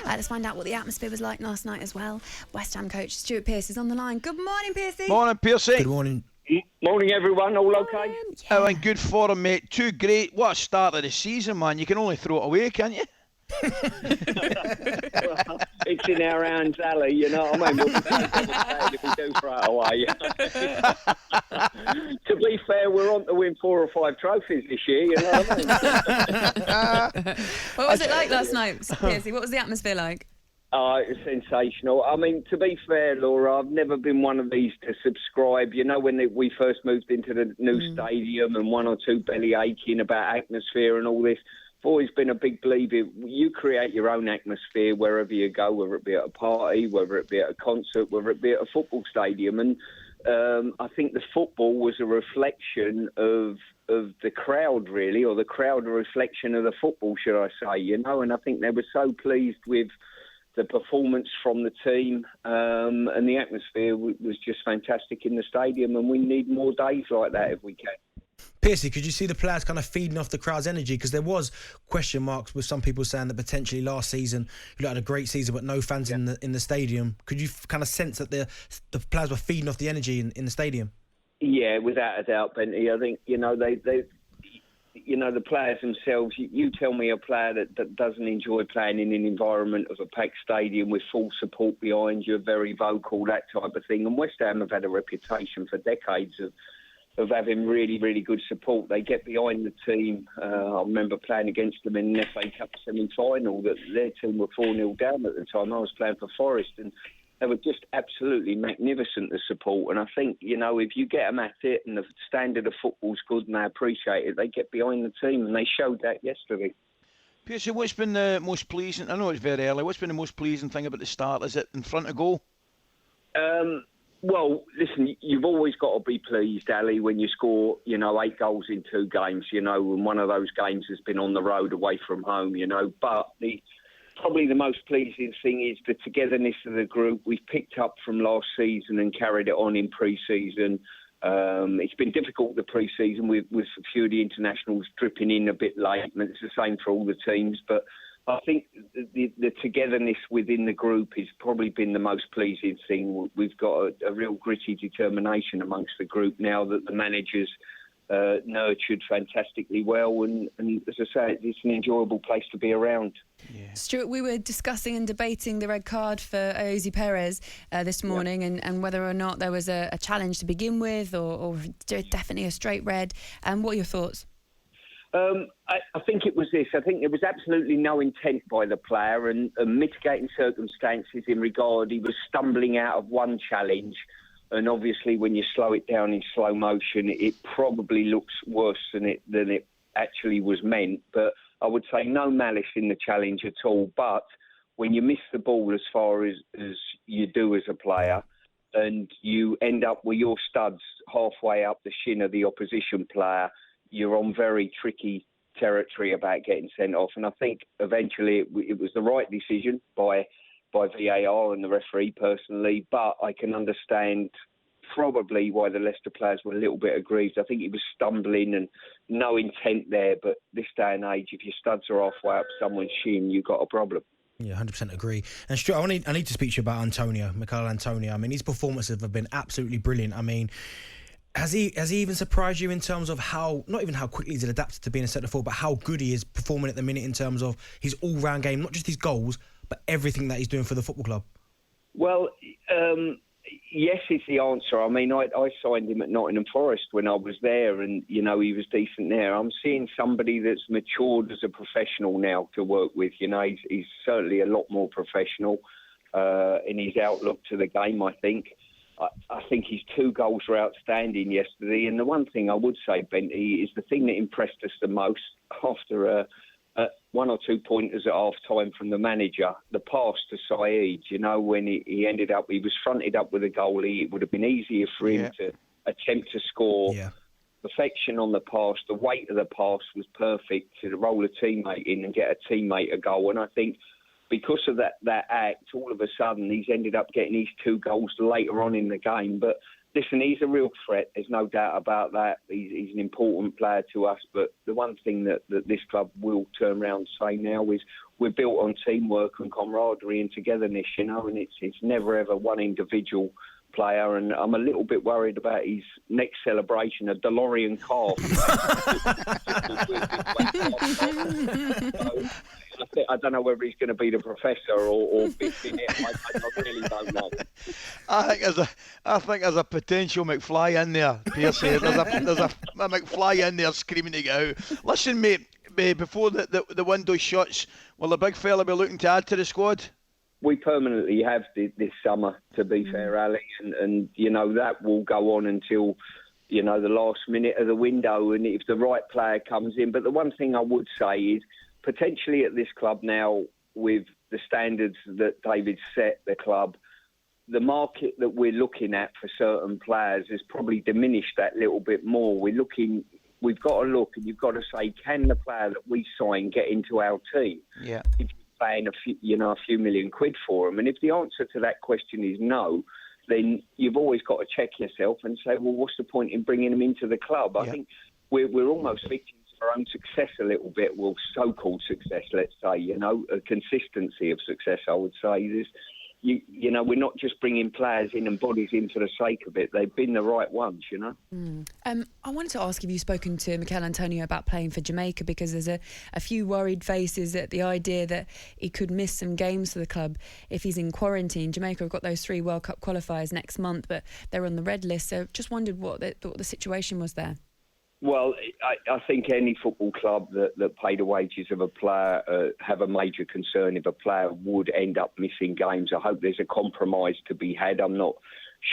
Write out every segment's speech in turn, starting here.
Let's find out what the atmosphere was like last night as well. West Ham coach Stuart Pearce is on the line. Good morning, Pearcey. Morning, Pearcey. Good morning. Morning, everyone. All okay? Yeah. Oh, in good form, mate. Too great. What a start of the season, man. You can only throw it away, can't you? Well, it's in our hands, Ali. You know what I mean? We'll be so devastated if we do throw it away. To be fair, we're on to win 4 or 5 trophies this year. You know what I mean? What was it like last night, Pearcey? What was the atmosphere like? It was sensational. I mean, to be fair, Laura, I've never been one of these to subscribe. You know, when we first moved into the new stadium and one or two belly aching about atmosphere and all this, I've always been a big believer. You create your own atmosphere wherever you go, whether it be at a party, whether it be at a concert, whether it be at a football stadium. And I think the football was a reflection of the crowd, really, or the crowd a reflection of the football, should I say, you know. And I think they were so pleased with the performance from the team, and the atmosphere was just fantastic in the stadium, and we need more days like that if we can. Pearcey, could you see the players kind of feeding off the crowd's energy? Because there was question marks with some people saying that potentially last season you had a great season but no fans in the stadium. Could you kind of sense that the players were feeding off the energy in the stadium? Yeah, without a doubt, Benty. I think, you know, they you know, the players themselves, you tell me a player that doesn't enjoy playing in an environment of a packed stadium with full support behind you, very vocal, that type of thing. And West Ham have had a reputation for decades of having really, really good support. They get behind the team. I remember playing against them in an FA Cup semi-final, that their team were 4-0 down at the time. I was playing for Forest, and they were just absolutely magnificent, the support. And I think, you know, if you get them at it and the standard of football's good and they appreciate it, they get behind the team, and they showed that yesterday. Pearcey, what's been the most pleasing? I know it's very early. What's been the most pleasing thing about the start? Is it in front of goal? Well, listen, you've always got to be pleased, Ali, when you score, you know, 8 goals in 2 games, you know, and one of those games has been on the road away from home, you know. But probably the most pleasing thing is the togetherness of the group. We've picked up from last season and carried it on in pre-season. It's been difficult, the pre-season, with a few of the internationals dripping in a bit late, and it's the same for all the teams. But I think the togetherness within the group has probably been the most pleasing thing. We've got a real gritty determination amongst the group now that the managers nurtured fantastically well, and as I say, it's an enjoyable place to be around. Yeah. Stuart, we were discussing and debating the red card for Stuart Pearce this morning, and whether or not there was a challenge to begin with, or definitely a straight red. What are your thoughts? I think it was this. I think there was absolutely no intent by the player, and mitigating circumstances in regard. He was stumbling out of one challenge, and obviously when you slow it down in slow motion, it probably looks worse than it actually was meant. But I would say no malice in the challenge at all. But when you miss the ball as far as you do as a player, and you end up with your studs halfway up the shin of the opposition player, you're on very tricky territory about getting sent off. And I think eventually it was the right decision by VAR and the referee personally, but I can understand probably why the Leicester players were a little bit aggrieved. I think he was stumbling and no intent there, but this day and age, if your studs are halfway up someone's shin, you've got a problem. Yeah, 100% agree. And Stuart, I need to speak to you about Michail Antonio. I mean, his performances have been absolutely brilliant. I mean, Has he even surprised you in terms of how, not even how quickly he's adapted to being a centre forward, but how good he is performing at the minute in terms of his all-round game, not just his goals, but everything that he's doing for the football club? Well, yes is the answer. I mean, I signed him at Nottingham Forest when I was there, and, you know, he was decent there. I'm seeing somebody that's matured as a professional now to work with. You know, he's certainly a lot more professional in his outlook to the game, I think. I think his 2 goals were outstanding yesterday. And the one thing I would say, Benty, is the thing that impressed us the most after 1 or 2 pointers at half-time from the manager, the pass to Saeed, you know, when he ended up, he was fronted up with a goalie. It would have been easier for him to attempt to score. Yeah. Perfection on the pass, the weight of the pass was perfect to roll a teammate in and get a teammate a goal. And I think because of that act, all of a sudden he's ended up getting his 2 goals later on in the game. But listen, he's a real threat. There's no doubt about that. He's an important player to us. But the one thing that this club will turn around and say now is we're built on teamwork and camaraderie and togetherness, you know, and it's never ever one individual player, and I'm a little bit worried about his next celebration, a DeLorean car. I don't know whether he's going to be the professor or biffing it. I really don't know. I think there's a potential McFly in there, Pearce. There's a McFly in there screaming to get out. Listen, mate, before the window shuts, will the big fella be looking to add to the squad? We permanently have this summer, to be fair, Ali, and you know, that will go on until, you know, the last minute of the window, and if the right player comes in. But the one thing I would say is, potentially at this club now, with the standards that David set the club, the market that we're looking at for certain players has probably diminished that little bit more. We've got to look, and you've got to say, can the player that we sign get into our team? Yeah. If you're paying a few million quid for him, and if the answer to that question is no, then you've always got to check yourself and say, well, what's the point in bringing him into the club? I think we're almost victims of our own success a little bit. Well, so-called success, let's say, you know, a consistency of success, I would say. You know, we're not just bringing players in and bodies in for the sake of it. They've been the right ones, you know. I wanted to ask if you've spoken to Mikel Antonio about playing for Jamaica, because there's a few worried faces at the idea that he could miss some games for the club if he's in quarantine. Jamaica have got those 3 World Cup qualifiers next month, but they're on the red list. So just wondered what the situation was there. Well, I think any football club that pay the wages of a player have a major concern if a player would end up missing games. I hope there's a compromise to be had. I'm not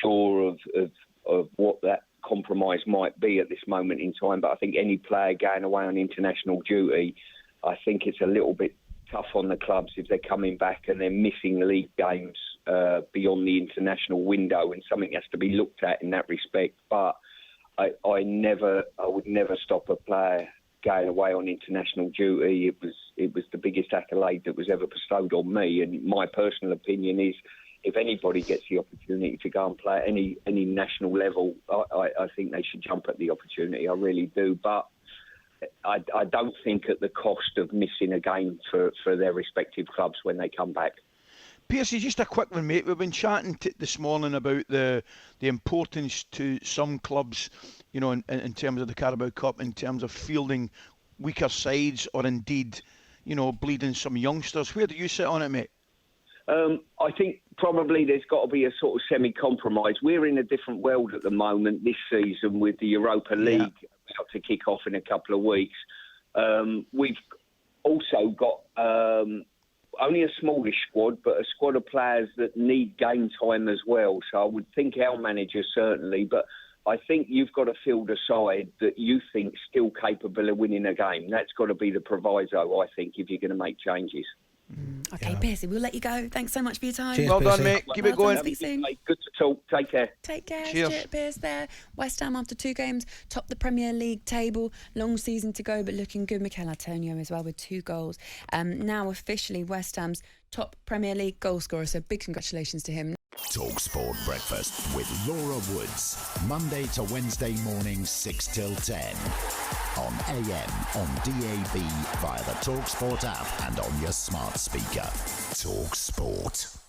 sure of what that compromise might be at this moment in time, but I think any player going away on international duty, I think it's a little bit tough on the clubs if they're coming back and they're missing league games beyond the international window, and something has to be looked at in that respect. But I would never stop a player going away on international duty. It was the biggest accolade that was ever bestowed on me, and my personal opinion is, if anybody gets the opportunity to go and play at any national level, I think they should jump at the opportunity. I really do. But I don't think at the cost of missing a game for their respective clubs when they come back. Pearce, just a quick one, mate. We've been chatting this morning about the importance to some clubs, you know, in terms of the Carabao Cup, in terms of fielding weaker sides, or indeed, you know, bleeding some youngsters. Where do you sit on it, mate? I think probably there's got to be a sort of semi-compromise. We're in a different world at the moment this season with the Europa League about to kick off in a couple of weeks. We've also got only a smallish squad, but a squad of players that need game time as well. So I would think our manager certainly, but I think you've got to field a side that you think still capable of winning a game. That's got to be the proviso, I think, if you're going to make changes. Okay, Pearcey, we'll let you go. Thanks so much for your time. Cheers, well Pearcey. done, mate. Keep it going. Speak soon. Good to talk. Take care. Take care. Cheers. Stuart Pearce there. West Ham, after 2 games, top the Premier League table. Long season to go, but looking good. Mikel Antonio as well with 2 goals. Now officially West Ham's top Premier League goal scorer. So big congratulations to him. talkSPORT Breakfast with Laura Woods. Monday to Wednesday morning, 6 till 10. On AM, on DAB, via the talkSPORT app and on your smart speaker. talkSPORT.